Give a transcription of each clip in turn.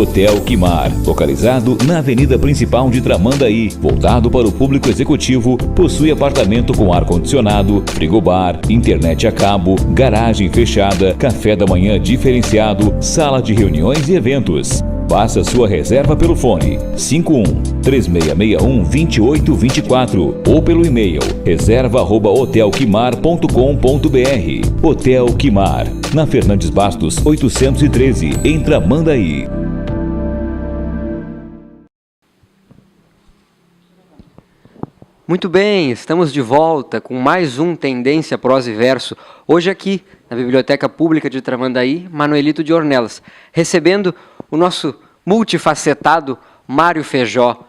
Hotel Quimar, localizado na avenida principal de Tramandaí, voltado para o público executivo, possui apartamento com ar-condicionado, frigobar, internet a cabo, garagem fechada, café da manhã diferenciado, sala de reuniões e eventos. Faça sua reserva pelo fone 51-3661-2824 ou pelo e-mail reserva@hotelquimar.com.br. Hotel Quimar, na Fernandes Bastos 813, em Tramandaí. Muito bem, estamos de volta com mais um Tendência Prosa e Verso, hoje aqui na Biblioteca Pública de Tramandaí, Manuelito de Ornelas, recebendo o nosso multifacetado Mário Feijó,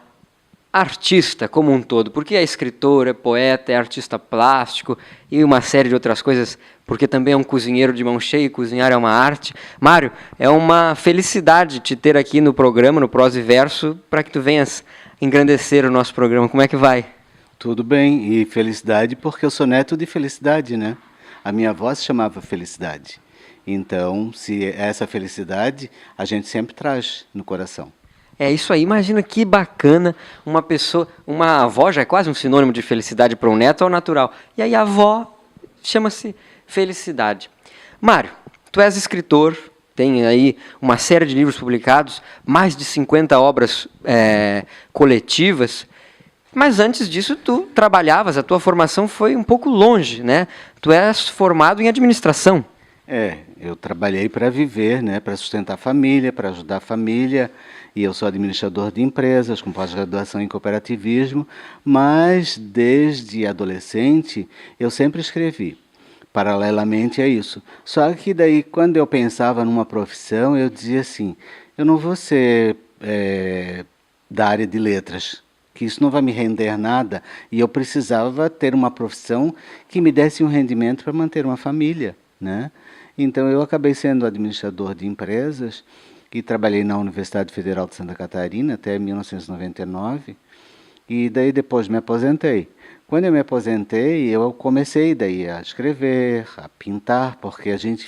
artista como um todo, porque é escritor, é poeta, é artista plástico e uma série de outras coisas, porque também é um cozinheiro de mão cheia e cozinhar é uma arte. Mário, é uma felicidade te ter aqui no programa, no Prosa e Verso, para que tu venhas engrandecer o nosso programa. Como é que vai? Tudo bem, e felicidade porque eu sou neto de Felicidade, né? A minha avó se chamava Felicidade. Então, se essa felicidade, a gente sempre traz no coração. É isso aí, imagina que bacana uma pessoa, uma avó já é quase um sinônimo de felicidade para um neto ao natural. E aí a avó chama-se Felicidade. Mário, tu és escritor, tem aí uma série de livros publicados, mais de 50 obras coletivas, mas antes disso tu trabalhavas, a tua formação foi um pouco longe, né? Tu és formado em administração. Eu trabalhei para viver, né, para sustentar a família, para ajudar a família, e eu sou administrador de empresas, com pós-graduação em cooperativismo, mas desde adolescente eu sempre escrevi, paralelamente a isso. Só que daí, quando eu pensava numa profissão, eu dizia assim, eu não vou ser da área de letras, que isso não vai me render nada, e eu precisava ter uma profissão que me desse um rendimento para manter uma família, né? Então, eu acabei sendo administrador de empresas e trabalhei na Universidade Federal de Santa Catarina até 1999 e daí depois me aposentei. Quando eu me aposentei, eu comecei daí a escrever, a pintar, porque a gente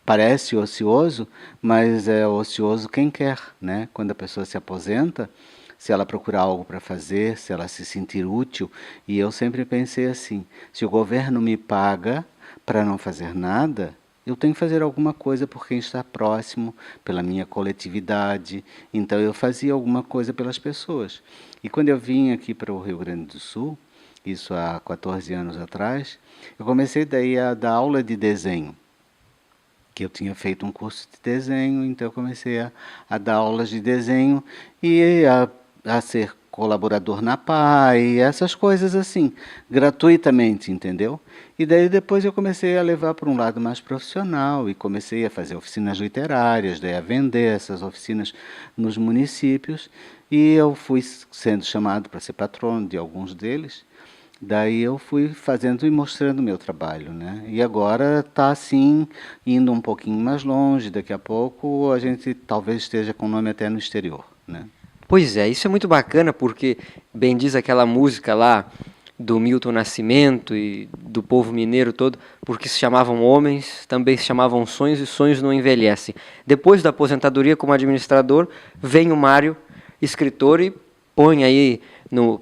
parece ocioso, mas é ocioso quem quer, né? Quando a pessoa se aposenta, se ela procurar algo para fazer, se ela se sentir útil, e eu sempre pensei assim, se o governo me paga para não fazer nada, eu tenho que fazer alguma coisa por quem está próximo, pela minha coletividade. Então eu fazia alguma coisa pelas pessoas. E quando eu vim aqui para o Rio Grande do Sul, isso há 14 anos atrás, eu comecei daí a dar aula de desenho, que eu tinha feito um curso de desenho, então eu comecei a dar aulas de desenho e a ser colaborador na PAI, essas coisas assim, gratuitamente, entendeu? E daí depois eu comecei a levar para um lado mais profissional e comecei a fazer oficinas literárias, daí a vender essas oficinas nos municípios e eu fui sendo chamado para ser patrono de alguns deles. Daí eu fui fazendo e mostrando o meu trabalho, né? E agora está assim, indo um pouquinho mais longe, daqui a pouco a gente talvez esteja com o nome até no exterior, né? Pois é, isso é muito bacana porque, bem diz aquela música lá do Milton Nascimento e do povo mineiro todo, porque se chamavam homens, também se chamavam sonhos e sonhos não envelhecem. Depois da aposentadoria como administrador, vem o Mário, escritor, e põe aí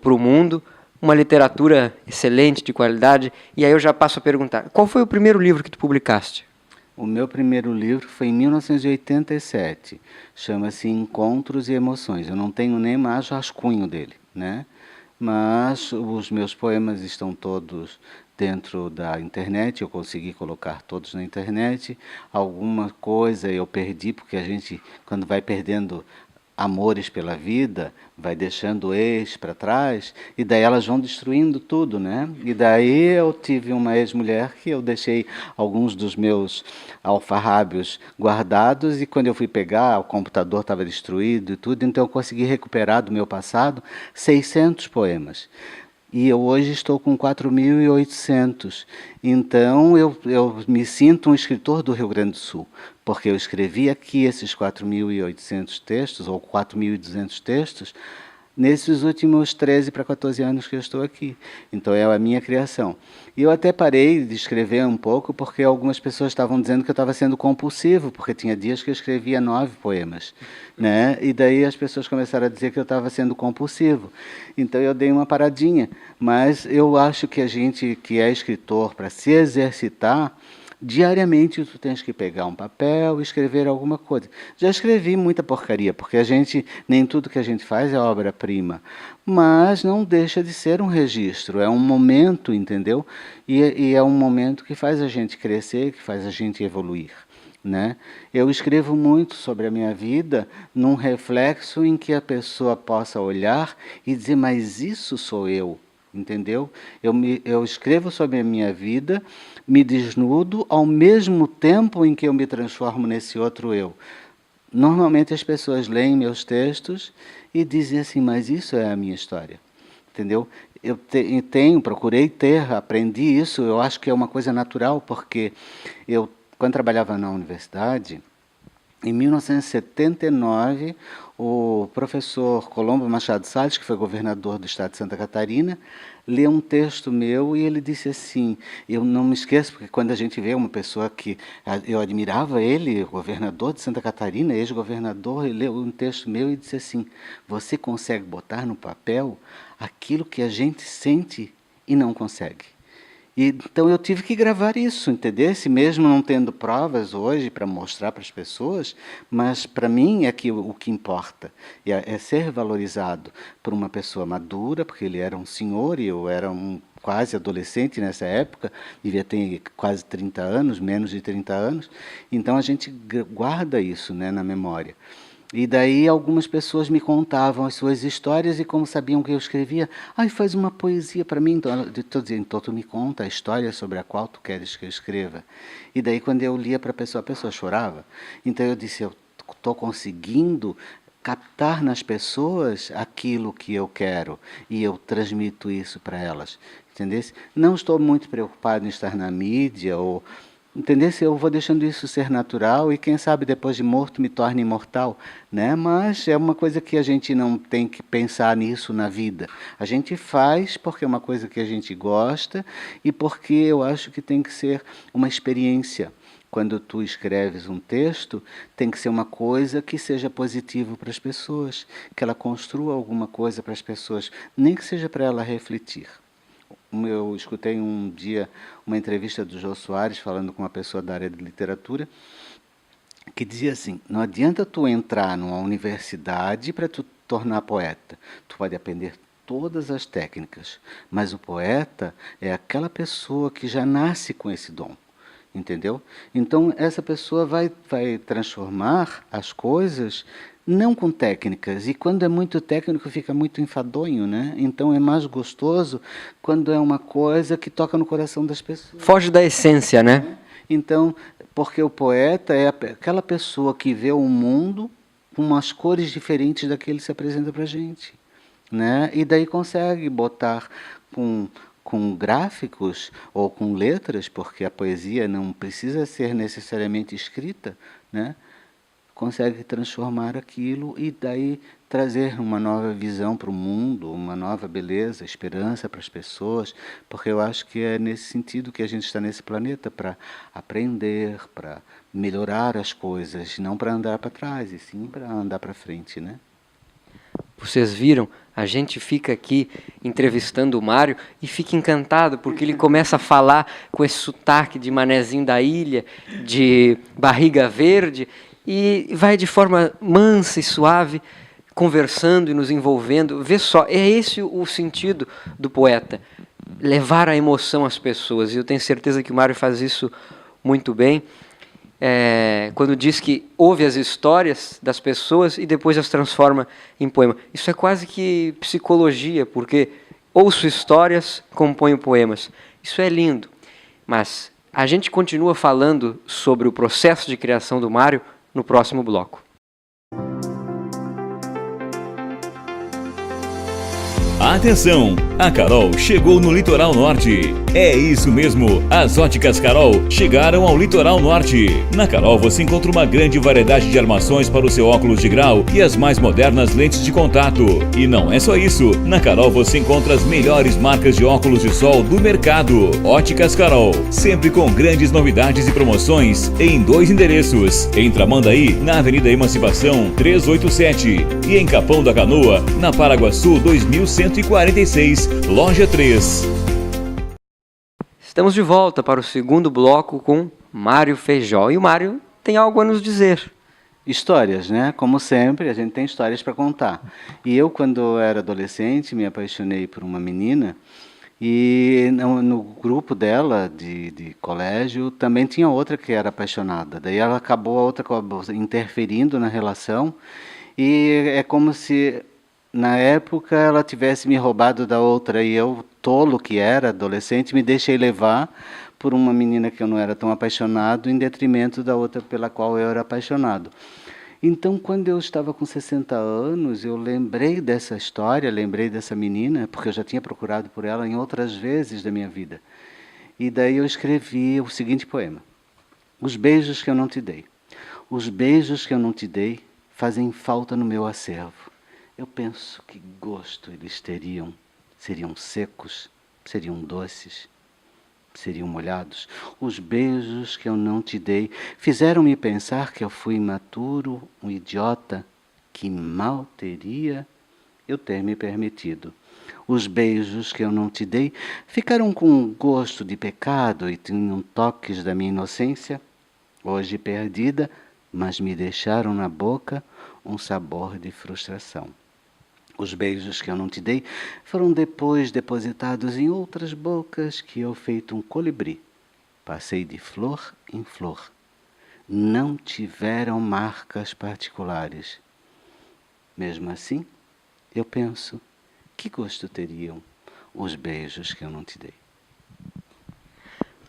para o mundo uma literatura excelente, de qualidade. E aí eu já passo a perguntar, qual foi o primeiro livro que tu publicaste? O meu primeiro livro foi em 1987, chama-se Encontros e Emoções. Eu não tenho nem mais rascunho dele, né? Mas os meus poemas estão todos dentro da internet, eu consegui colocar todos na internet. Alguma coisa eu perdi, porque a gente, quando vai perdendo amores pela vida, vai deixando ex para trás, e daí elas vão destruindo tudo, né? E daí eu tive uma ex-mulher que eu deixei alguns dos meus alfarrábios guardados, e quando eu fui pegar, o computador estava destruído e tudo, então eu consegui recuperar do meu passado 600 poemas. E eu hoje estou com 4.800. Então, eu me sinto um escritor do Rio Grande do Sul, porque eu escrevi aqui esses 4.800 textos, ou 4.200 textos, nesses últimos 13 para 14 anos que eu estou aqui. Então é a minha criação. E eu até parei de escrever um pouco porque algumas pessoas estavam dizendo que eu estava sendo compulsivo, porque tinha dias que eu escrevia 9 poemas, né? E daí as pessoas começaram a dizer que eu estava sendo compulsivo. Então eu dei uma paradinha, mas eu acho que a gente que é escritor, para se exercitar, diariamente tu tens que pegar um papel e escrever alguma coisa. Já escrevi muita porcaria, porque nem tudo que a gente faz é obra-prima, mas não deixa de ser um registro, é um momento, entendeu? E é um momento que faz a gente crescer, que faz a gente evoluir, né? Eu escrevo muito sobre a minha vida num reflexo em que a pessoa possa olhar e dizer, mas isso sou eu. Entendeu? Eu escrevo sobre a minha vida, me desnudo ao mesmo tempo em que eu me transformo nesse outro eu. Normalmente as pessoas leem meus textos e dizem assim, mas isso é a minha história. Entendeu? Eu procurei aprendi isso, eu acho que é uma coisa natural, porque eu, quando trabalhava na universidade, em 1979, o professor Colombo Machado Salles, que foi governador do estado de Santa Catarina, leu um texto meu e ele disse assim, eu não me esqueço, porque quando a gente vê uma pessoa que eu admirava ele, governador de Santa Catarina, ex-governador, ele leu um texto meu e disse assim, você consegue botar no papel aquilo que a gente sente e não consegue. Então eu tive que gravar isso, entendeu? Mesmo não tendo provas hoje para mostrar para as pessoas, mas para mim é que o que importa é ser valorizado por uma pessoa madura, porque ele era um senhor e eu era um quase adolescente nessa época, devia ter quase 30 anos, menos de 30 anos, então a gente guarda isso, né, na memória. E daí algumas pessoas me contavam as suas histórias e como sabiam que eu escrevia, faz uma poesia para mim, então tu me conta a história sobre a qual tu queres que eu escreva. E daí quando eu lia para a pessoa chorava. Então eu disse, eu estou conseguindo captar nas pessoas aquilo que eu quero e eu transmito isso para elas. Entendeu? Não estou muito preocupado em estar na mídia ou... Entendeu? Eu vou deixando isso ser natural e quem sabe depois de morto me torne imortal, né? Mas é uma coisa que a gente não tem que pensar nisso na vida. A gente faz porque é uma coisa que a gente gosta e porque eu acho que tem que ser uma experiência. Quando tu escreves um texto, tem que ser uma coisa que seja positiva para as pessoas, que ela construa alguma coisa para as pessoas, nem que seja para ela refletir. Eu escutei um dia uma entrevista do Jô Soares falando com uma pessoa da área de literatura que dizia assim, não adianta tu entrar numa universidade para tu tornar poeta, tu pode aprender todas as técnicas, mas o poeta é aquela pessoa que já nasce com esse dom. Entendeu? Então essa pessoa vai transformar as coisas não com técnicas, e quando é muito técnico fica muito enfadonho, né? Então é mais gostoso quando é uma coisa que toca no coração das pessoas. Foge da essência, né? Então, porque o poeta é aquela pessoa que vê o mundo com umas cores diferentes daquele que se apresenta para a gente, né? E daí consegue botar com gráficos ou com letras, porque a poesia não precisa ser necessariamente escrita, né? Consegue transformar aquilo e daí trazer uma nova visão para o mundo, uma nova beleza, esperança para as pessoas, porque eu acho que é nesse sentido que a gente está nesse planeta, para aprender, para melhorar as coisas, não para andar para trás, e sim para andar para frente, né? Vocês viram, a gente fica aqui entrevistando o Mário e fica encantado, porque ele começa a falar com esse sotaque de manezinho da ilha, de barriga verde, e vai de forma mansa e suave, conversando e nos envolvendo. Vê só, é esse o sentido do poeta, levar a emoção às pessoas, e eu tenho certeza que o Mário faz isso muito bem. Quando diz que ouve as histórias das pessoas e depois as transforma em poema. Isso é quase que psicologia, porque ouço histórias, componho poemas. Isso é lindo. Mas a gente continua falando sobre o processo de criação do Mário no próximo bloco. Atenção! A Carol chegou no Litoral Norte. É isso mesmo, as Óticas Carol chegaram ao Litoral Norte. Na Carol você encontra uma grande variedade de armações para o seu óculos de grau e as mais modernas lentes de contato. E não é só isso, na Carol você encontra as melhores marcas de óculos de sol do mercado. Óticas Carol, sempre com grandes novidades e promoções em 2 endereços. Em Tramandaí, na Avenida Emancipação 387 e em Capão da Canoa, na Paraguaçu 2146, loja 3. Estamos de volta para o segundo bloco com Mário Feijó. E o Mário tem algo a nos dizer. Histórias, né? Como sempre, a gente tem histórias para contar. E eu, quando eu era adolescente, me apaixonei por uma menina e no grupo dela de colégio também tinha outra que era apaixonada. Daí ela acabou, a outra acabou interferindo na relação e é como se na época ela tivesse me roubado da outra e eu, tolo que era, adolescente, me deixei levar por uma menina que eu não era tão apaixonado em detrimento da outra pela qual eu era apaixonado. Então, quando eu estava com 60 anos, eu lembrei dessa história, lembrei dessa menina, porque eu já tinha procurado por ela em outras vezes da minha vida. E daí eu escrevi o seguinte poema: Os beijos que eu não te dei. Os beijos que eu não te dei fazem falta no meu acervo. Eu penso que gosto eles teriam. Seriam secos, seriam doces, seriam molhados. Os beijos que eu não te dei fizeram-me pensar que eu fui imaturo, um idiota, que mal teria eu ter me permitido. Os beijos que eu não te dei ficaram com um gosto de pecado e tinham toques da minha inocência, hoje perdida, mas me deixaram na boca um sabor de frustração. Os beijos que eu não te dei foram depois depositados em outras bocas que eu, feito um colibri, passei de flor em flor. Não tiveram marcas particulares. Mesmo assim, eu penso, que gosto teriam os beijos que eu não te dei?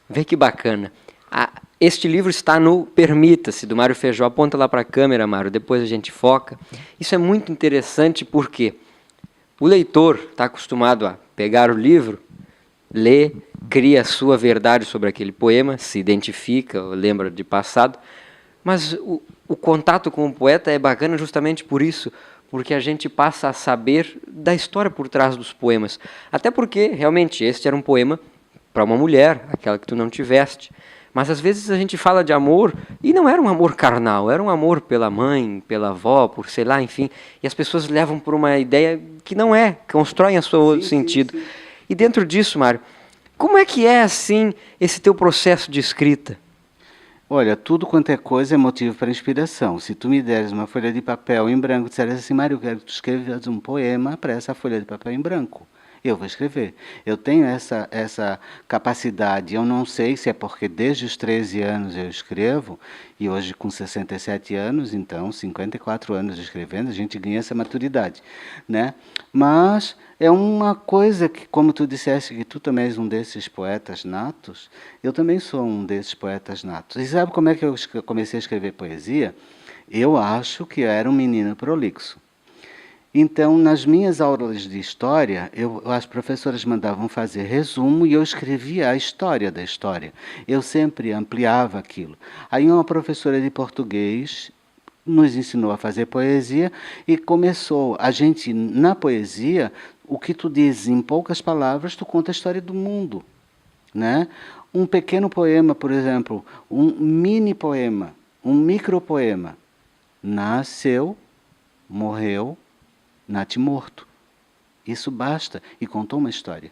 Vê que bacana. Este livro está no Permita-se, do Mário Feijó. Aponta lá para a câmera, Mário, depois a gente foca. Isso é muito interessante porque o leitor está acostumado a pegar o livro, ler, cria a sua verdade sobre aquele poema, se identifica, lembra de passado, mas o contato com o poeta é bacana justamente por isso, porque a gente passa a saber da história por trás dos poemas. Até porque, realmente, este era um poema para uma mulher, aquela que tu não tiveste. Mas às vezes a gente fala de amor e não era um amor carnal, era um amor pela mãe, pela avó, por sei lá, enfim. E as pessoas levam por uma ideia que não é, constroem a seu outro sentido. Sim. E dentro disso, Mário, como é que é assim esse teu processo de escrita? Olha, tudo quanto é coisa é motivo para inspiração. Se tu me deres uma folha de papel em branco e disseres assim, Mário, eu quero que tu escrevas um poema para essa folha de papel em branco, eu vou escrever. Eu tenho essa capacidade. Eu não sei se é porque desde os 13 anos eu escrevo, e hoje com 67 anos, então 54 anos escrevendo, a gente ganha essa maturidade, né? Mas é uma coisa que, como tu disseste que tu também és um desses poetas natos, eu também sou um desses poetas natos. E sabe como é que eu comecei a escrever poesia? Eu acho que eu era um menino prolixo. Então, nas minhas aulas de história, as professoras mandavam fazer resumo e eu escrevia a história da história. Eu sempre ampliava aquilo. Aí uma professora de português nos ensinou a fazer poesia e começou, a gente, na poesia, o que tu dizes em poucas palavras, tu conta a história do mundo, né? Um pequeno poema, por exemplo, um mini poema, um micropoema, nasceu, morreu, natimorto. Isso basta e contou uma história.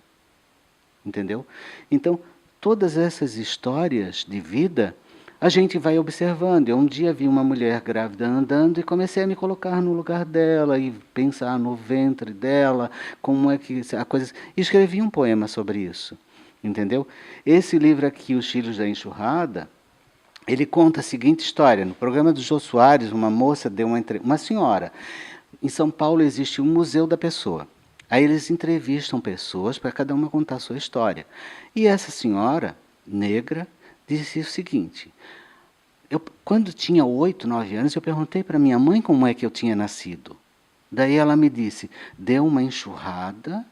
Entendeu? Então, todas essas histórias de vida, a gente vai observando. Eu um dia vi uma mulher grávida andando e comecei a me colocar no lugar dela e pensar no ventre dela, como é que a coisa... E escrevi um poema sobre isso. Entendeu? Esse livro aqui, Os Filhos da Enxurrada, ele conta a seguinte história. No programa do Jô Soares, uma moça deu uma senhora... Em São Paulo existe um Museu da Pessoa. Aí eles entrevistam pessoas para cada uma contar a sua história. E essa senhora, negra, disse o seguinte, quando tinha 8, 9 anos, eu perguntei para minha mãe como é que eu tinha nascido. Daí ela me disse, deu uma enxurrada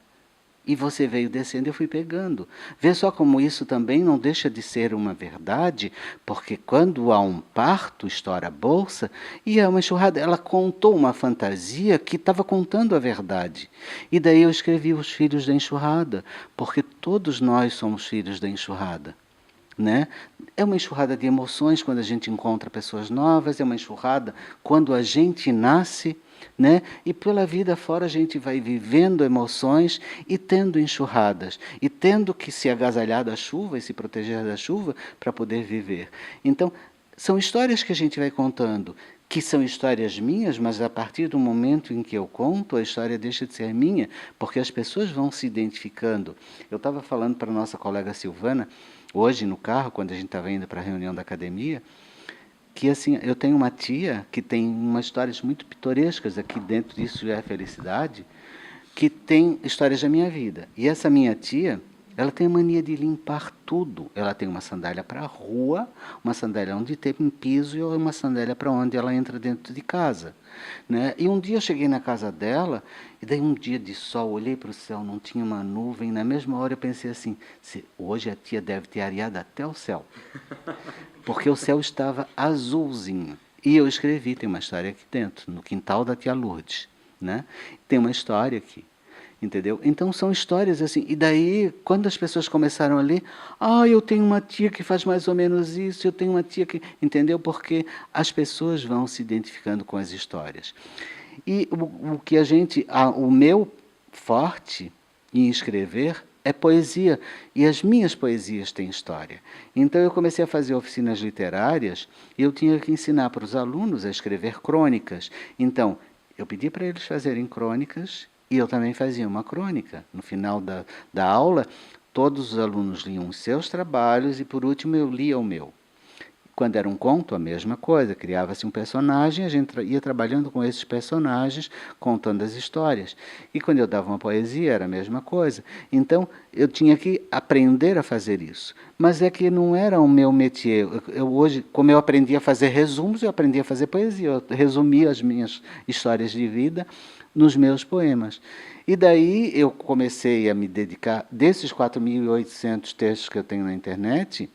e você veio descendo, eu fui pegando. Vê só como isso também não deixa de ser uma verdade, porque quando há um parto, estoura a bolsa, e é uma enxurrada. Ela contou uma fantasia que estava contando a verdade. E daí eu escrevi Os Filhos da Enxurrada, porque todos nós somos filhos da enxurrada. Né? É uma enxurrada de emoções quando a gente encontra pessoas novas, é uma enxurrada quando a gente nasce, né? E pela vida fora a gente vai vivendo emoções e tendo enxurradas, e tendo que se agasalhar da chuva e se proteger da chuva para poder viver. Então, são histórias que a gente vai contando, que são histórias minhas, mas a partir do momento em que eu conto, a história deixa de ser minha, porque as pessoas vão se identificando. Eu estava falando para a nossa colega Silvana, hoje no carro, quando a gente estava indo para a reunião da academia, que assim, eu tenho uma tia que tem umas histórias muito pitorescas, aqui dentro disso já é felicidade, que tem histórias da minha vida. E essa minha tia, ela tem a mania de limpar tudo. Ela tem uma sandália para a rua, uma sandália onde tem um piso e uma sandália para onde ela entra dentro de casa. Né? E um dia eu cheguei na casa dela, e daí um dia de sol, olhei para o céu, não tinha uma nuvem, na mesma hora eu pensei assim, hoje a tia deve ter areado até o céu, porque o céu estava azulzinho. E eu escrevi, tem uma história aqui dentro, no quintal da tia Lourdes, né? Tem uma história aqui. Entendeu? Então são histórias assim, e daí quando as pessoas começaram a ler, eu tenho uma tia que faz mais ou menos isso, eu tenho uma tia que, entendeu? Porque as pessoas vão se identificando com as histórias. E o que o meu forte em escrever é poesia, e as minhas poesias têm história. Então eu comecei a fazer oficinas literárias, e eu tinha que ensinar para os alunos a escrever crônicas. Então eu pedi para eles fazerem crônicas, e eu também fazia uma crônica. No final da aula, todos os alunos liam os seus trabalhos e, por último, eu lia o meu. Quando era um conto, a mesma coisa. Criava-se um personagem, a gente ia trabalhando com esses personagens, contando as histórias. E quando eu dava uma poesia, era a mesma coisa. Então, eu tinha que aprender a fazer isso. Mas é que não era o meu métier. Hoje, como eu aprendi a fazer resumos, eu aprendi a fazer poesia. Eu resumia as minhas histórias de vida nos meus poemas. E daí eu comecei a me dedicar, desses 4.800 textos que eu tenho na internet,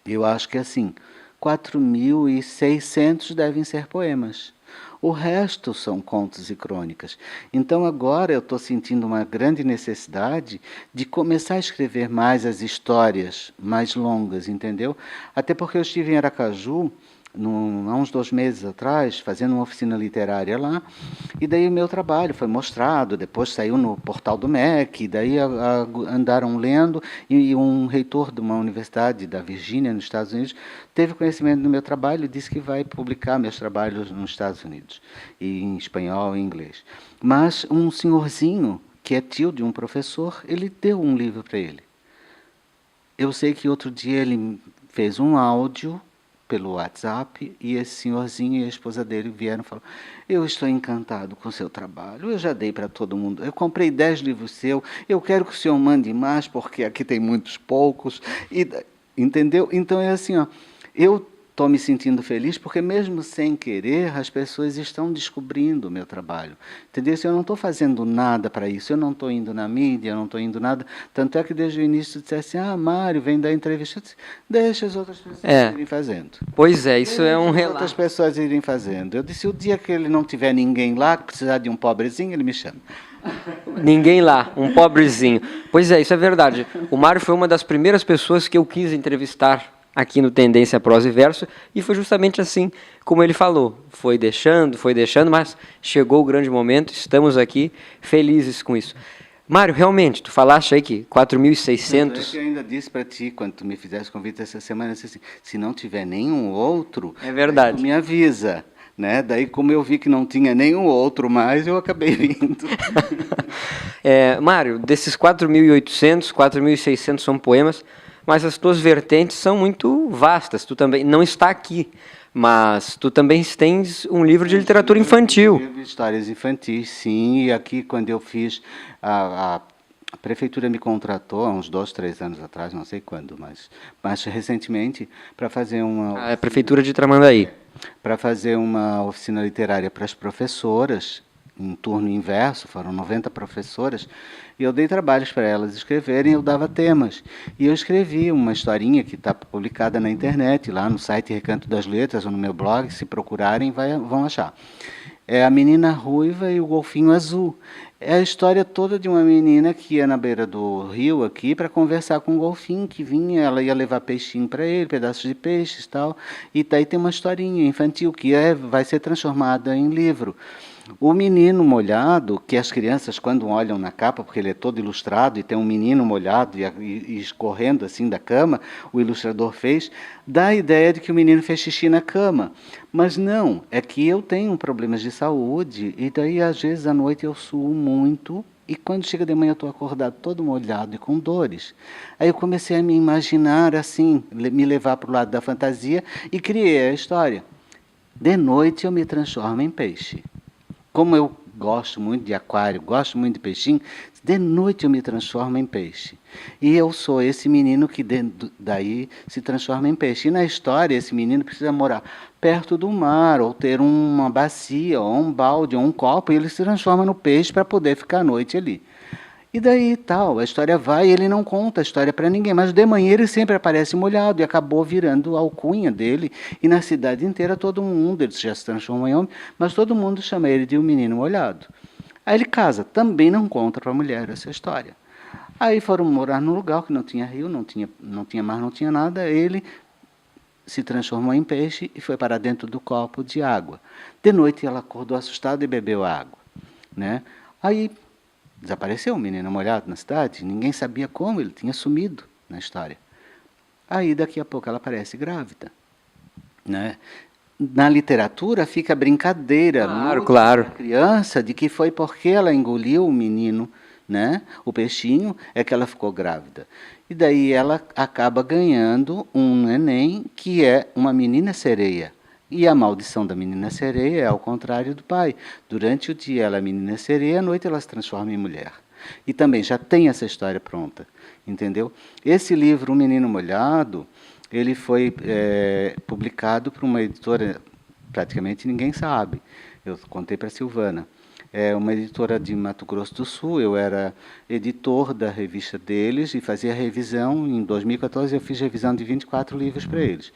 eu acho que assim, 4.600 devem ser poemas. O resto são contos e crônicas. Então agora eu estou sentindo uma grande necessidade de começar a escrever mais as histórias mais longas, entendeu? Até porque eu estive em Aracaju, há uns 2 meses atrás, fazendo uma oficina literária lá, e daí o meu trabalho foi mostrado, depois saiu no portal do MEC, daí andaram lendo, e um reitor de uma universidade da Virgínia, nos Estados Unidos, teve conhecimento do meu trabalho e disse que vai publicar meus trabalhos nos Estados Unidos, e em espanhol e inglês. Mas um senhorzinho, que é tio de um professor, ele deu um livro para ele. Eu sei que outro dia ele fez um áudio pelo WhatsApp, e esse senhorzinho e a esposa dele vieram e falaram: eu estou encantado com o seu trabalho, eu já dei para todo mundo, eu comprei 10 livros seus, eu quero que o senhor mande mais, porque aqui tem muitos poucos, entendeu? Então é assim, eu estou me sentindo feliz, porque mesmo sem querer, as pessoas estão descobrindo o meu trabalho, entendeu? Eu não estou fazendo nada para isso, eu não estou indo na mídia, eu não estou indo nada, tanto é que desde o início disse assim, Mário, vem dar entrevista, eu disse, deixa as outras pessoas irem fazendo. Pois é, isso é um relato. Outras pessoas irem fazendo. Eu disse, o dia que ele não tiver ninguém lá, que precisar de um pobrezinho, ele me chama. Ninguém lá, um pobrezinho. Pois é, isso é verdade. O Mário foi uma das primeiras pessoas que eu quis entrevistar aqui no Tendência Prosa e Verso, e foi justamente assim como ele falou. Foi deixando, mas chegou o grande momento, estamos aqui felizes com isso. Mário, realmente, tu falaste aí que 4.600... Eu ainda disse para ti, quando tu me fizesse convite essa semana, eu disse assim, se não tiver nenhum outro, é verdade, tu me avisa. Né? Daí, como eu vi que não tinha nenhum outro mais, eu acabei vindo. Mário, desses 4.800, 4.600 são poemas, mas as tuas vertentes são muito vastas. Tu também não está aqui, mas tu também tens um livro de literatura infantil. Livro de histórias infantis, sim. E aqui, quando eu fiz, a prefeitura me contratou há uns 2, 3 anos atrás, não sei quando, mas recentemente, para fazer uma... A prefeitura de Tramandaí. Para fazer uma oficina literária para as professoras, em turno inverso, foram 90 professoras, e eu dei trabalhos para elas escreverem, eu dava temas. E eu escrevi uma historinha que está publicada na internet, lá no site Recanto das Letras, ou no meu blog, se procurarem vão achar. É A Menina Ruiva e o Golfinho Azul. É a história toda de uma menina que ia na beira do rio aqui para conversar com um golfinho que vinha, ela ia levar peixinho para ele, pedaços de peixes e tal. E daí tem uma historinha infantil que vai ser transformada em livro. O Menino Molhado, que as crianças quando olham na capa, porque ele é todo ilustrado e tem um menino molhado e escorrendo assim da cama, o ilustrador fez, dá a ideia de que o menino fez xixi na cama. Mas não, é que eu tenho problemas de saúde e daí às vezes à noite eu suo muito e quando chega de manhã eu estou acordado todo molhado e com dores. Aí eu comecei a me imaginar assim, me levar para o lado da fantasia e criei a história. De noite eu me transformo em peixe. Como eu gosto muito de aquário, gosto muito de peixinho, de noite eu me transformo em peixe. E eu sou esse menino que daí se transforma em peixe. E na história, esse menino precisa morar perto do mar, ou ter uma bacia, ou um balde, ou um copo, e ele se transforma no peixe para poder ficar à noite ali. E daí tal, a história vai e ele não conta a história para ninguém, mas de manhã ele sempre aparece molhado e acabou virando a alcunha dele. E na cidade inteira todo mundo, ele já se transformou em homem, mas todo mundo chama ele de um menino molhado. Aí ele casa, também não conta para a mulher essa história. Aí foram morar num lugar que não tinha rio, não tinha mar, não tinha nada, ele se transformou em peixe e foi para dentro do copo de água. De noite ela acordou assustada e bebeu água, né? Aí desapareceu o menino molhado na cidade, ninguém sabia como, ele tinha sumido na história. Aí daqui a pouco ela aparece grávida, né? Na literatura fica a brincadeira, claro. Da criança, de que foi porque ela engoliu o menino, né? O peixinho, é que ela ficou grávida. E daí ela acaba ganhando um neném que é uma menina sereia. E a maldição da menina sereia é ao contrário do pai. Durante o dia ela é menina sereia, à noite ela se transforma em mulher. E também já tem essa história pronta, entendeu? Esse livro, O Menino Molhado, ele foi publicado por uma editora, praticamente ninguém sabe. Eu contei para a Silvana. É uma editora de Mato Grosso do Sul, eu era editor da revista deles e fazia revisão. Em 2014 eu fiz revisão de 24 livros para eles.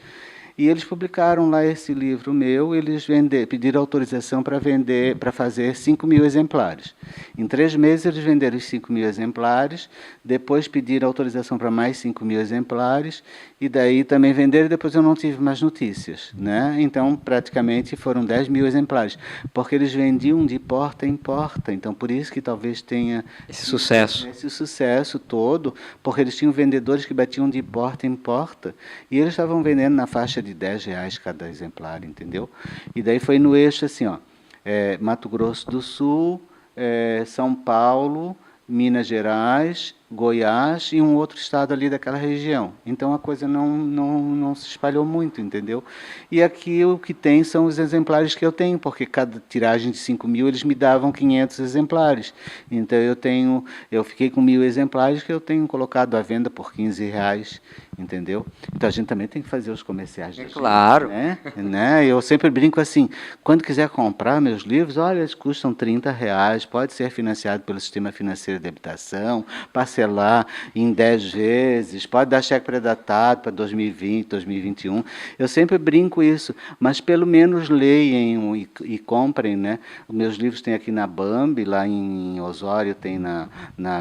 E eles publicaram lá esse livro meu, eles pediram autorização para vender, para fazer 5.000 exemplares. Em 3 meses eles venderam os 5.000 exemplares, depois pediram autorização para mais 5.000 exemplares, e daí também venderam e depois eu não tive mais notícias, né? Então, praticamente foram 10.000 exemplares, porque eles vendiam de porta em porta, então por isso que talvez tenha esse sucesso todo, porque eles tinham vendedores que batiam de porta em porta, e eles estavam vendendo na faixa de R$10 cada exemplar, entendeu? E daí foi no eixo assim, ó, Mato Grosso do Sul, São Paulo, Minas Gerais, Goiás e um outro estado ali daquela região. Então a coisa não se espalhou muito, entendeu? E aqui o que tem são os exemplares que eu tenho, porque cada tiragem de 5.000 eles me davam 500 exemplares. Então eu fiquei com 1.000 exemplares que eu tenho colocado à venda por R$15, entendeu? Então a gente também tem que fazer os comerciais da gente, claro. né? Eu sempre brinco assim, quando quiser comprar meus livros, olha, eles custam R$30, pode ser financiado pelo Sistema Financeiro de Habitação, parcelar em 10 vezes, pode dar cheque pré-datado para 2020, 2021. Eu sempre brinco isso, mas pelo menos leiam e comprem, né? Os meus livros tem aqui na Bambi, lá em Osório tem na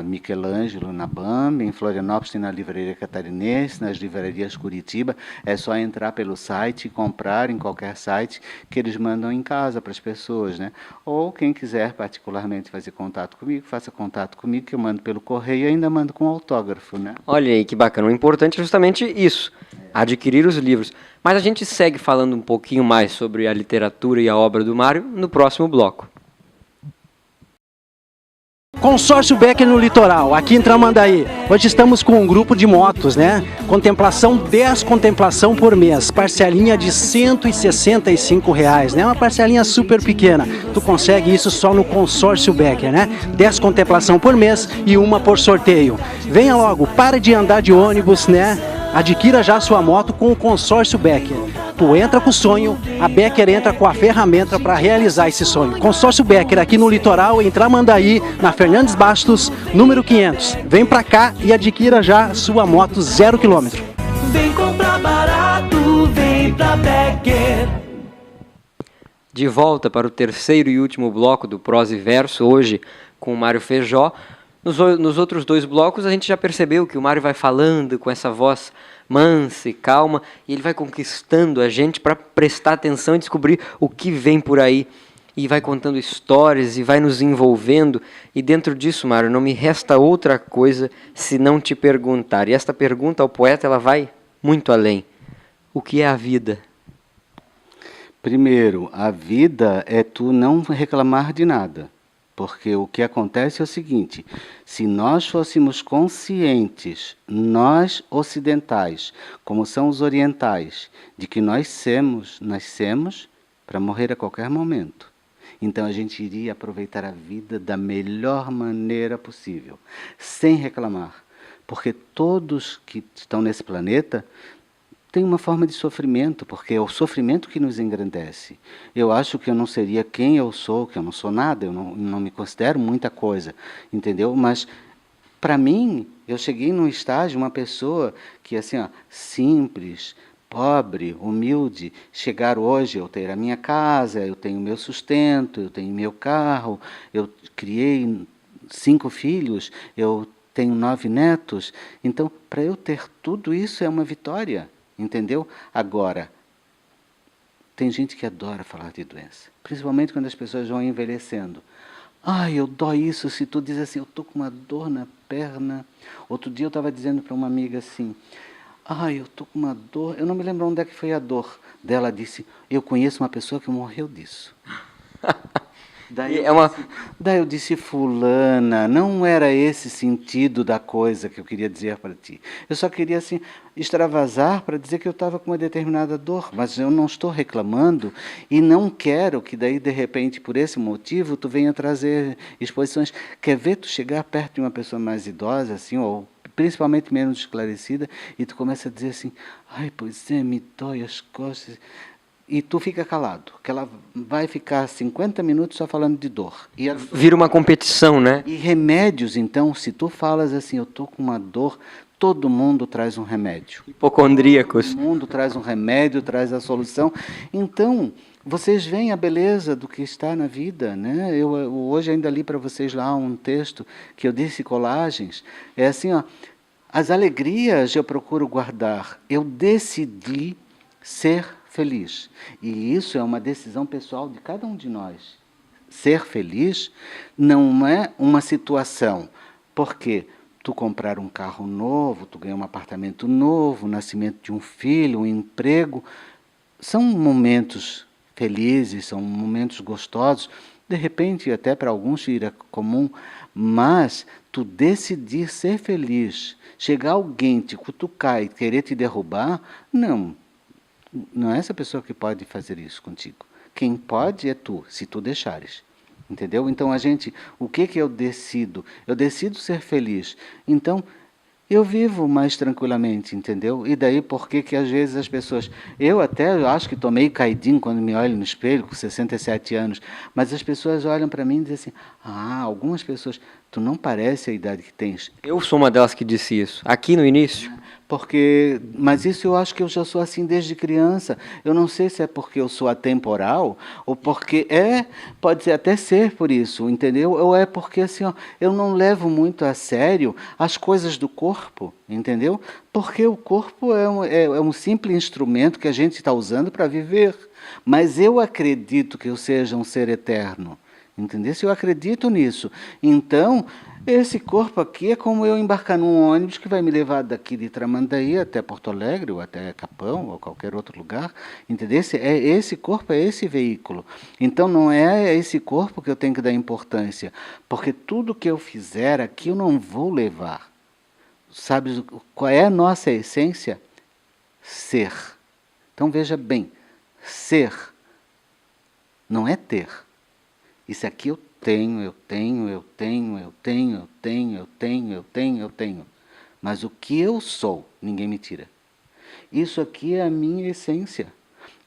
Michelangelo, na Bambi, em Florianópolis tem na Livraria Catarinense, nas livrarias Curitiba. É só entrar pelo site e comprar em qualquer site que eles mandam em casa para as pessoas, né? Ou quem quiser particularmente fazer contato comigo, faça contato comigo, que eu mando pelo correio e ainda mando com autógrafo, né? Olha aí que bacana, o importante é justamente isso, adquirir os livros. Mas a gente segue falando um pouquinho mais sobre a literatura e a obra do Mário no próximo bloco. Consórcio Becker no Litoral, aqui em Tramandaí. Hoje estamos com um grupo de motos, né? Contemplação, 10 contemplação por mês, parcelinha de R$165, né? Uma parcelinha super pequena. Tu consegue isso só no Consórcio Becker, né? 10 contemplação por mês e uma por sorteio. Venha logo, para de andar de ônibus, né? Adquira já sua moto com o Consórcio Becker. tu entra com o sonho, a Becker entra com a ferramenta para realizar esse sonho. Consórcio Becker aqui no litoral, em Tramandaí, na Fernandes Bastos, número 500. Vem pra cá e adquira já sua moto 0 km. Vem comprar barato, vem pra Becker. De volta para o terceiro e último bloco do Prosa e Verso, hoje com o Mário Feijó. Nos outros dois blocos a gente já percebeu que o Mário vai falando com essa voz mansa e calma, e ele vai conquistando a gente para prestar atenção e descobrir o que vem por aí. E vai contando histórias e vai nos envolvendo. E dentro disso, Mário, não me resta outra coisa se não te perguntar. E esta pergunta ao poeta, ela vai muito além. O que é a vida? Primeiro, a vida é tu não reclamar de nada. Porque o que acontece é o seguinte, se nós fôssemos conscientes, nós ocidentais, como são os orientais, de que nós nascemos para morrer a qualquer momento. Então a gente iria aproveitar a vida da melhor maneira possível, sem reclamar. Porque todos que estão nesse planeta têm uma forma de sofrimento, porque é o sofrimento que nos engrandece. Eu acho que eu não seria quem eu sou, que eu não sou nada, eu não me considero muita coisa, entendeu? Mas, para mim, eu cheguei num estágio, uma pessoa que, assim, ó, simples, pobre, humilde, chegar hoje, eu ter a minha casa, eu tenho meu sustento, eu tenho meu carro, eu criei 5 filhos, eu tenho 9 netos. Então, para eu ter tudo isso é uma vitória. Entendeu? Agora, tem gente que adora falar de doença, principalmente quando as pessoas vão envelhecendo. Eu dói isso, se tu diz assim, eu estou com uma dor na perna. Outro dia eu estava dizendo para uma amiga assim, eu estou com uma dor, eu não me lembro onde é que foi a dor dela, disse, eu conheço uma pessoa que morreu disso. Daí eu disse, fulana, não era esse sentido da coisa que eu queria dizer para ti. Eu só queria, assim, extravasar para dizer que eu estava com uma determinada dor, mas eu não estou reclamando e não quero que daí, de repente, por esse motivo, tu venha trazer exposições. Quer ver tu chegar perto de uma pessoa mais idosa, assim, ou principalmente menos esclarecida, e tu começa a dizer assim, pois é, me dói as costas. E tu fica calado, que ela vai ficar 50 minutos só falando de dor. Vira uma competição, né? E remédios, então, se tu falas assim, eu estou com uma dor, todo mundo traz um remédio. Hipocondríacos. Todo mundo traz um remédio, traz a solução. Então, vocês veem a beleza do que está na vida, né? Eu hoje ainda li para vocês lá um texto que eu disse colagens. É assim, ó, as alegrias eu procuro guardar. Eu decidi ser feliz. E isso é uma decisão pessoal de cada um de nós. Ser feliz não é uma situação, porque tu comprar um carro novo, tu ganhar um apartamento novo, o nascimento de um filho, um emprego, são momentos felizes, são momentos gostosos, de repente até para alguns vira comum, mas tu decidir ser feliz, chegar alguém te cutucar e querer te derrubar, não é essa pessoa que pode fazer isso contigo. Quem pode é tu, se tu deixares. Entendeu? Então, o que eu decido? Eu decido ser feliz. Então, eu vivo mais tranquilamente, entendeu? E daí, por que às vezes as pessoas... Eu até acho que estou meio caidinho quando me olho no espelho, com 67 anos, mas as pessoas olham para mim e dizem assim, algumas pessoas, tu não parece a idade que tens. Eu sou uma delas que disse isso, aqui no início. Mas isso eu acho que eu já sou assim desde criança. Eu não sei se é porque eu sou atemporal, ou porque pode ser até ser por isso, entendeu? Ou é porque assim, eu não levo muito a sério as coisas do corpo, entendeu? Porque o corpo é um simples instrumento que a gente está usando para viver. Mas eu acredito que eu seja um ser eterno. Entendeu? Se eu acredito nisso. Então, esse corpo aqui é como eu embarcar num ônibus que vai me levar daqui de Tramandaí até Porto Alegre, ou até Capão, ou qualquer outro lugar. Entendeu? Esse corpo é esse veículo. Então, não é esse corpo que eu tenho que dar importância. Porque tudo que eu fizer aqui eu não vou levar. Sabe qual é a nossa essência? Ser. Então, veja bem. Ser não é ter. Isso aqui eu tenho. Mas o que eu sou, ninguém me tira. Isso aqui é a minha essência.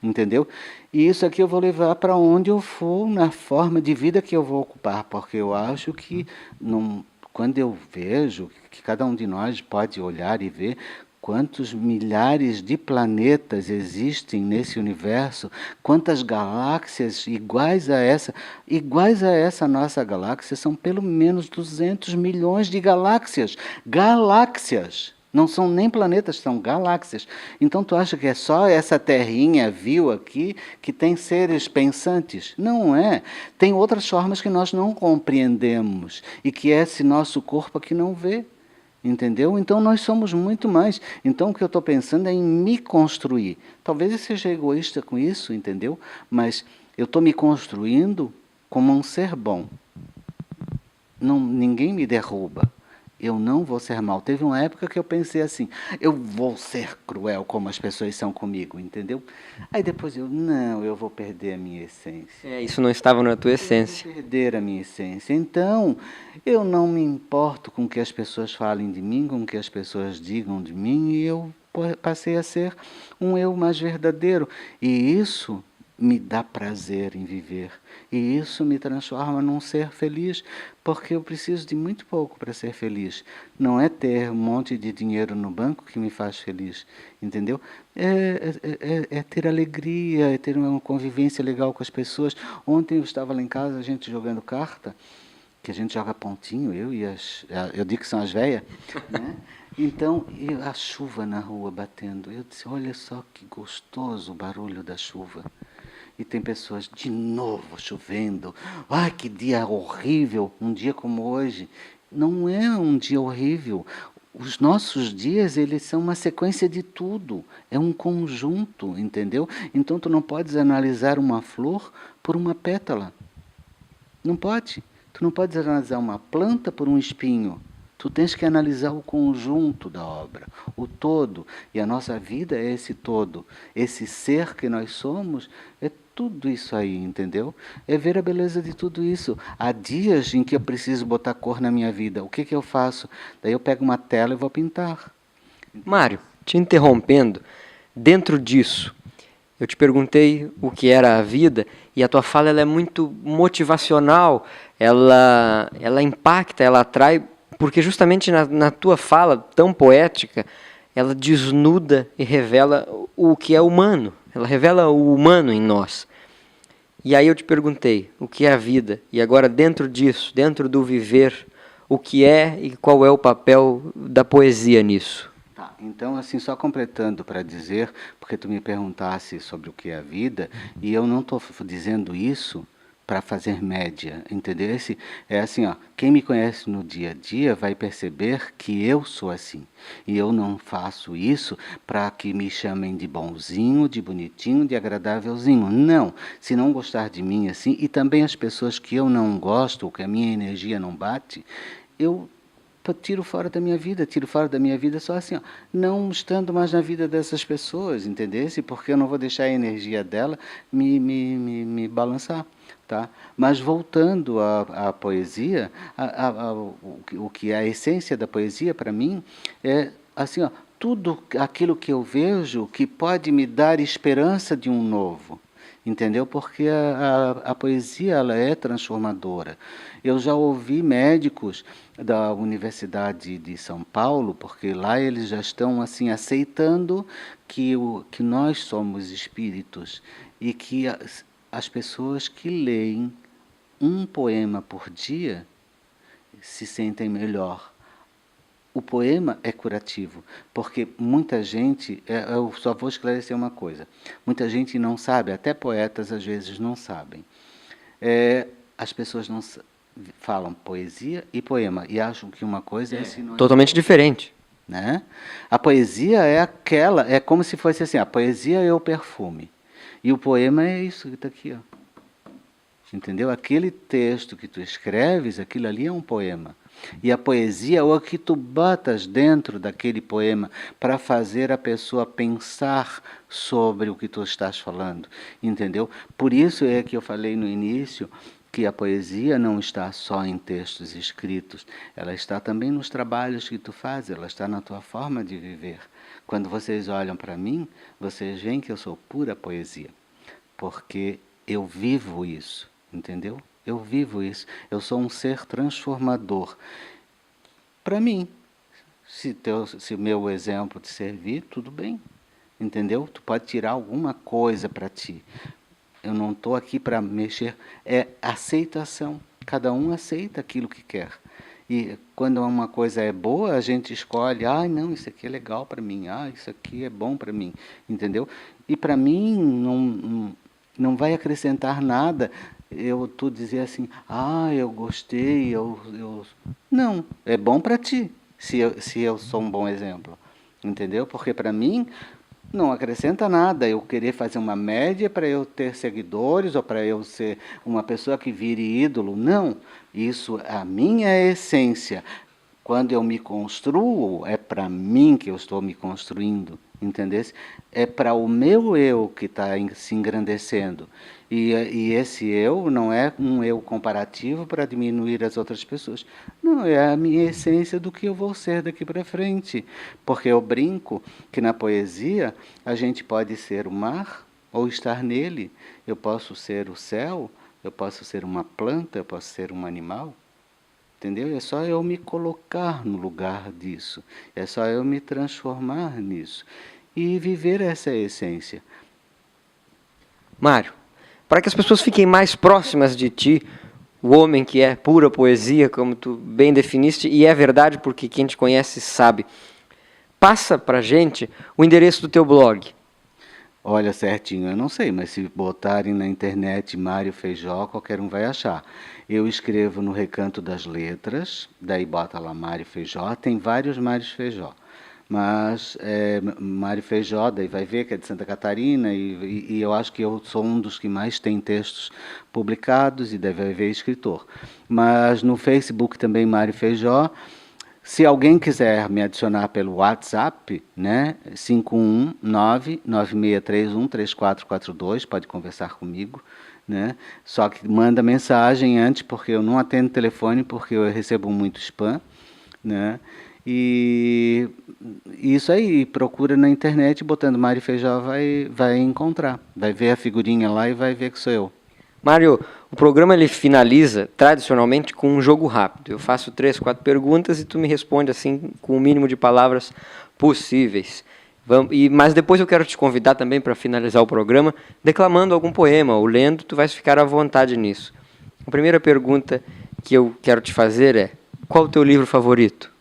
entendeu? E isso aqui eu vou levar para onde eu for, na forma de vida que eu vou ocupar, porque eu acho que não, quando eu vejo que cada um de nós pode olhar e ver quantos milhares de planetas existem nesse universo, quantas galáxias iguais a essa nossa galáxia, são pelo menos 200 milhões de galáxias. Galáxias! Não são nem planetas, são galáxias. Então tu acha que é só essa terrinha vil aqui que tem seres pensantes? Não é. Tem outras formas que nós não compreendemos e que esse nosso corpo aqui não vê. Entendeu? Então nós somos muito mais. Então o que eu estou pensando é em me construir. Talvez eu seja egoísta com isso, entendeu? Mas eu estou me construindo como um ser bom. Não, ninguém me derruba. Eu não vou ser mal. Teve uma época que eu pensei assim, eu vou ser cruel como as pessoas são comigo, entendeu? Aí depois eu vou perder a minha essência. Isso não estava na tua essência. Eu vou perder a minha essência. Então, eu não me importo com o que as pessoas falem de mim, com o que as pessoas digam de mim, e eu passei a ser um eu mais verdadeiro. E isso me dá prazer em viver. E isso me transforma num ser feliz, porque eu preciso de muito pouco para ser feliz. Não é ter um monte de dinheiro no banco que me faz feliz, entendeu? É ter alegria, é ter uma convivência legal com as pessoas. Ontem eu estava lá em casa, a gente jogando carta, que a gente joga pontinho, eu digo que são as velhas, né? Então, a chuva na rua batendo, eu disse, olha só que gostoso o barulho da chuva. E tem pessoas, de novo chovendo, ai que dia horrível, um dia como hoje. Não é um dia horrível, os nossos dias, eles são uma sequência de tudo, é um conjunto, entendeu? Então tu não podes analisar uma flor por uma pétala, não pode. Tu não podes analisar uma planta por um espinho. Tu tens que analisar o conjunto da obra, o todo. E a nossa vida é esse todo. Esse ser que nós somos é tudo isso aí, entendeu? É ver a beleza de tudo isso. Há dias em que eu preciso botar cor na minha vida. O que eu faço? Daí eu pego uma tela e vou pintar. Mário, te interrompendo, dentro disso, eu te perguntei o que era a vida e a tua fala ela é muito motivacional, ela impacta, ela atrai, porque justamente na tua fala tão poética, ela desnuda e revela o que é humano, ela revela o humano em nós. E aí eu te perguntei o que é a vida, e agora dentro disso, dentro do viver, o que é e qual é o papel da poesia nisso? Tá, então assim, só completando para dizer, porque tu me perguntasse sobre o que é a vida, e eu não estou dizendo isso para fazer média, entendeu? É assim, ó, quem me conhece no dia a dia vai perceber que eu sou assim. E eu não faço isso para que me chamem de bonzinho, de bonitinho, de agradávelzinho. Não, se não gostar de mim assim, e também as pessoas que eu não gosto, ou que a minha energia não bate, eu tiro fora da minha vida só assim, ó, não estando mais na vida dessas pessoas, entendesse? Porque eu não vou deixar a energia dela me balançar. Tá? Mas voltando à poesia, o que é a essência da poesia para mim é assim, ó, tudo aquilo que eu vejo que pode me dar esperança de um novo. Entendeu? Porque a poesia ela é transformadora. Eu já ouvi médicos da Universidade de São Paulo, porque lá eles já estão assim aceitando que nós somos espíritos e que as pessoas que leem um poema por dia se sentem melhor. O poema é curativo, porque muita gente, eu só vou esclarecer uma coisa, muita gente não sabe, até poetas às vezes não sabem. As pessoas não falam poesia e poema, e acham que uma coisa é sinônimo. Totalmente diferente. Né? A poesia é como se fosse assim, a poesia é o perfume, e o poema é isso que está aqui, ó. Entendeu? Aquele texto que tu escreves, aquilo ali é um poema. E a poesia é o que tu botas dentro daquele poema para fazer a pessoa pensar sobre o que tu estás falando. Entendeu? Por isso é que eu falei no início que a poesia não está só em textos escritos, ela está também nos trabalhos que tu fazes, ela está na tua forma de viver. Quando vocês olham para mim, vocês veem que eu sou pura poesia, porque eu vivo isso, entendeu? Eu vivo isso, eu sou um ser transformador. Para mim, se o meu exemplo te servir, tudo bem, entendeu? Tu pode tirar alguma coisa para ti. Eu não estou aqui para mexer, é aceitação. Cada um aceita aquilo que quer. E quando uma coisa é boa, a gente escolhe, não, isso aqui é legal para mim, isso aqui é bom para mim, entendeu? E para mim não vai acrescentar nada tu dizer assim, eu gostei, Não, é bom para ti, se eu sou um bom exemplo, entendeu? Porque para mim não acrescenta nada eu querer fazer uma média para eu ter seguidores ou para eu ser uma pessoa que vire ídolo. Não, isso é a minha essência. Quando eu me construo, é para mim que eu estou me construindo, entendeu? É para o meu eu que está se engrandecendo. E esse eu não é um eu comparativo para diminuir as outras pessoas. Não, é a minha essência do que eu vou ser daqui para frente. Porque eu brinco que na poesia a gente pode ser o mar ou estar nele. Eu posso ser o céu, eu posso ser uma planta, eu posso ser um animal. Entendeu? É só eu me colocar no lugar disso. É só eu me transformar nisso. E viver essa essência. Mário, para que as pessoas fiquem mais próximas de ti, o homem que é pura poesia, como tu bem definiste, e é verdade porque quem te conhece sabe. Passa para a gente o endereço do teu blog. Olha, certinho, eu não sei, mas se botarem na internet Mário Feijó, qualquer um vai achar. Eu escrevo no Recanto das Letras, daí bota lá Mário Feijó, tem vários Mários Feijó. Mas Mário Feijó, daí vai ver que é de Santa Catarina, e eu acho que eu sou um dos que mais tem textos publicados, e daí vai ver escritor. Mas no Facebook também Mário Feijó. Se alguém quiser me adicionar pelo WhatsApp, né, 519-9631-3442, pode conversar comigo, né? Só que manda mensagem antes, porque eu não atendo telefone, porque eu recebo muito spam, né? E isso aí, procura na internet, botando Mário Feijó, vai encontrar. Vai ver a figurinha lá e vai ver que sou eu. Mário, o programa ele finaliza tradicionalmente com um jogo rápido. Eu faço 3, 4 perguntas e tu me responde assim com o mínimo de palavras possíveis. Mas depois eu quero te convidar também para finalizar o programa declamando algum poema ou lendo, tu vais ficar à vontade nisso. A primeira pergunta que eu quero te fazer é: qual o teu livro favorito?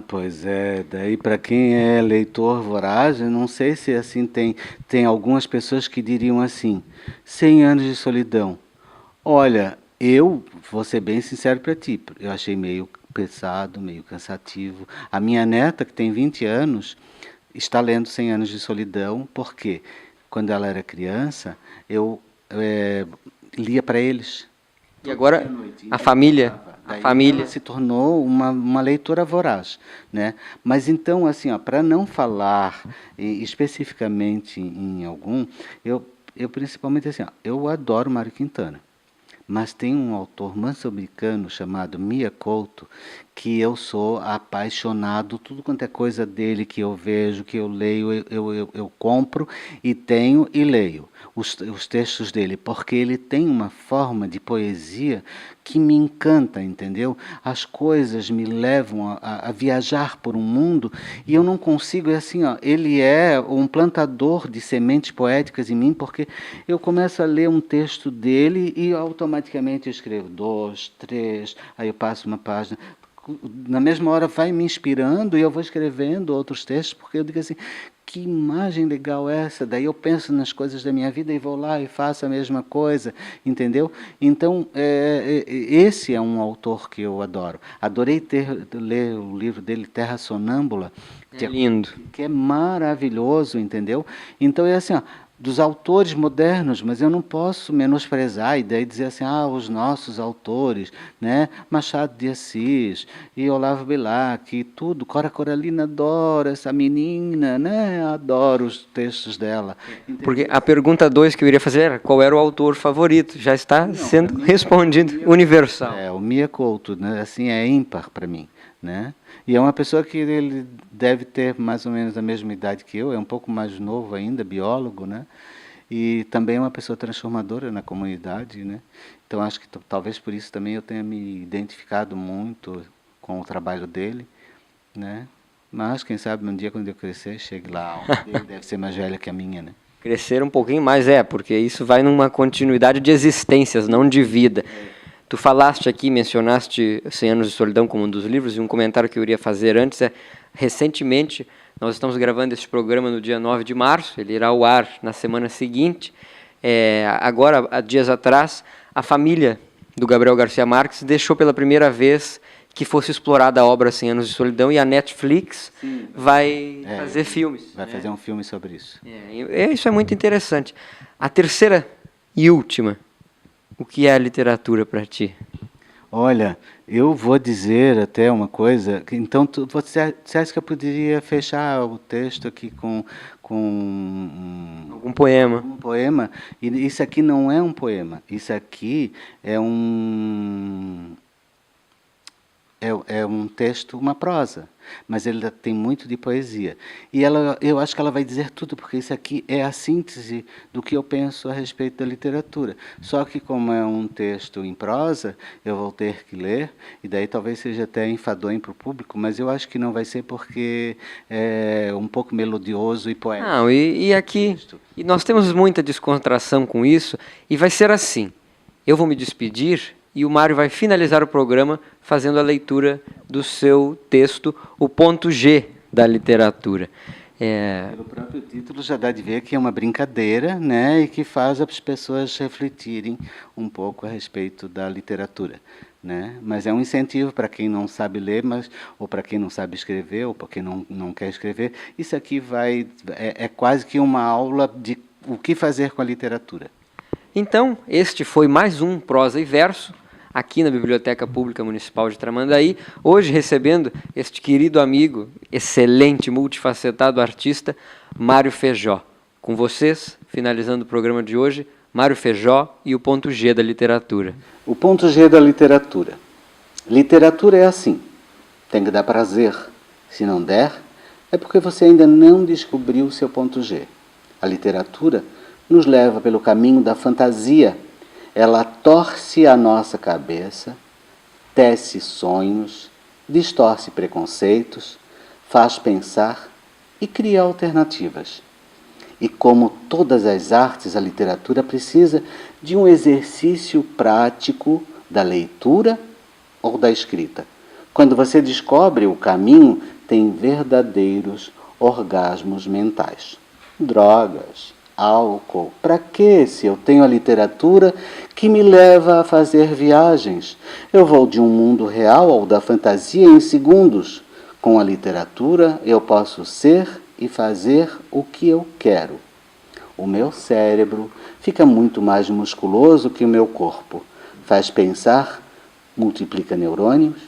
Pois é, daí para quem é leitor voraz, eu não sei se assim tem algumas pessoas que diriam assim, 100 anos de solidão. Olha, eu vou ser bem sincero para ti, eu achei meio pesado, meio cansativo. A minha neta, que tem 20 anos, está lendo 100 anos de solidão, porque quando ela era criança, eu lia para eles. E agora a família se tornou uma leitora voraz, né? Mas então, assim, para não falar especificamente em algum, eu principalmente assim, eu adoro Mário Quintana, mas tem um autor moçambicano chamado Mia Couto, que eu sou apaixonado, tudo quanto é coisa dele que eu vejo, que eu leio, eu compro e tenho e leio os textos dele, porque ele tem uma forma de poesia que me encanta, entendeu? As coisas me levam a viajar por um mundo e eu não consigo, ele é um plantador de sementes poéticas em mim, porque eu começo a ler um texto dele e automaticamente eu escrevo 2, 3, aí eu passo uma página. Na mesma hora vai me inspirando e eu vou escrevendo outros textos, porque eu digo assim, que imagem legal é essa? Daí eu penso nas coisas da minha vida e vou lá e faço a mesma coisa, entendeu? Então, esse é um autor que eu adoro. Adorei ler o livro dele, Terra Sonâmbula, que é lindo, que é maravilhoso, entendeu? Então é assim, dos autores modernos, mas eu não posso menosprezar a ideia e dizer assim, os nossos autores, né? Machado de Assis e Olavo Bilac, e tudo. Cora Coralina, adoro essa menina, né? Adoro os textos dela. Porque a pergunta 2 que eu iria fazer era qual era o autor favorito. Já está sendo respondido, universal. O Mia Couto, né? Assim, é ímpar para mim, né? E é uma pessoa que ele deve ter mais ou menos a mesma idade que eu, é um pouco mais novo ainda, biólogo, né? E também é uma pessoa transformadora na comunidade, né? Então acho que talvez por isso também eu tenha me identificado muito com o trabalho dele, né? Mas quem sabe um dia quando eu crescer, chegue lá, a alma dele deve ser mais velha que a minha, né? Crescer um pouquinho mais, porque isso vai numa continuidade de existências, não de vida. Tu falaste aqui, mencionaste 100 Anos de Solidão como um dos livros, e um comentário que eu iria fazer antes recentemente, nós estamos gravando este programa no dia 9 de março, ele irá ao ar na semana seguinte. Agora, há dias atrás, a família do Gabriel Garcia Marques deixou pela primeira vez que fosse explorada a obra 100 Anos de Solidão, e a Netflix vai fazer filmes. Vai fazer um filme sobre isso. Isso é muito interessante. A terceira e última, o que é a literatura para ti? Olha, eu vou dizer até uma coisa, então você acha que eu poderia fechar o texto aqui com Algum poema? Um poema? E isso aqui não é um poema, isso aqui é um texto, uma prosa, mas ele tem muito de poesia. E eu acho que ela vai dizer tudo, porque isso aqui é a síntese do que eu penso a respeito da literatura. Só que como é um texto em prosa, eu vou ter que ler, e daí talvez seja até enfadonho para o público, mas eu acho que não vai ser porque é um pouco melodioso e poético. Não, e aqui, e nós temos muita descontração com isso, e vai ser assim, eu vou me despedir, e o Mário vai finalizar o programa fazendo a leitura do seu texto, o ponto G da literatura. Pelo próprio título já dá de ver que é uma brincadeira, né, e que faz as pessoas refletirem um pouco a respeito da literatura, né? Mas é um incentivo para quem não sabe ler, ou para quem não sabe escrever, ou para quem não quer escrever. Isso aqui é quase que uma aula de o que fazer com a literatura. Então, este foi mais um Prosa e Verso, aqui na Biblioteca Pública Municipal de Tramandaí, hoje recebendo este querido amigo, excelente, multifacetado artista, Mário Feijó. Com vocês, finalizando o programa de hoje, Mário Feijó e o ponto G da literatura. O ponto G da literatura. Literatura é assim, tem que dar prazer. Se não der, é porque você ainda não descobriu o seu ponto G. A literatura nos leva pelo caminho da fantasia. Ela torce a nossa cabeça, tece sonhos, distorce preconceitos, faz pensar e cria alternativas. E como todas as artes, a literatura precisa de um exercício prático da leitura ou da escrita. Quando você descobre o caminho, tem verdadeiros orgasmos mentais. Drogas, álcool, para quê se eu tenho a literatura que me leva a fazer viagens? Eu vou de um mundo real ao da fantasia em segundos. Com a literatura eu posso ser e fazer o que eu quero. O meu cérebro fica muito mais musculoso que o meu corpo. Faz pensar, multiplica neurônios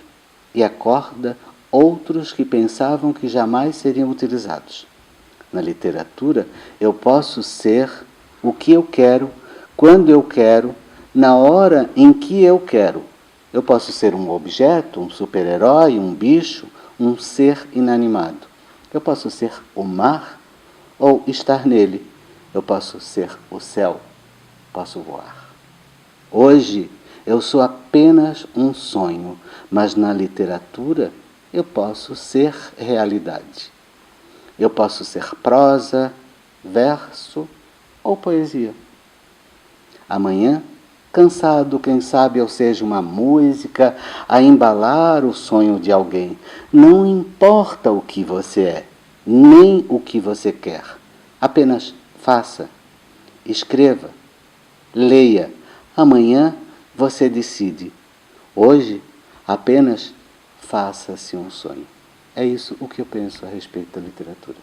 e acorda outros que pensavam que jamais seriam utilizados. Na literatura, eu posso ser o que eu quero, quando eu quero, na hora em que eu quero. Eu posso ser um objeto, um super-herói, um bicho, um ser inanimado. Eu posso ser o mar ou estar nele. Eu posso ser o céu, posso voar. Hoje, eu sou apenas um sonho, mas na literatura eu posso ser realidade. Eu posso ser prosa, verso ou poesia. Amanhã, cansado, quem sabe eu seja uma música a embalar o sonho de alguém. Não importa o que você é, nem o que você quer. Apenas faça, escreva, leia. Amanhã você decide. Hoje, apenas faça-se um sonho. É isso o que eu penso a respeito da literatura.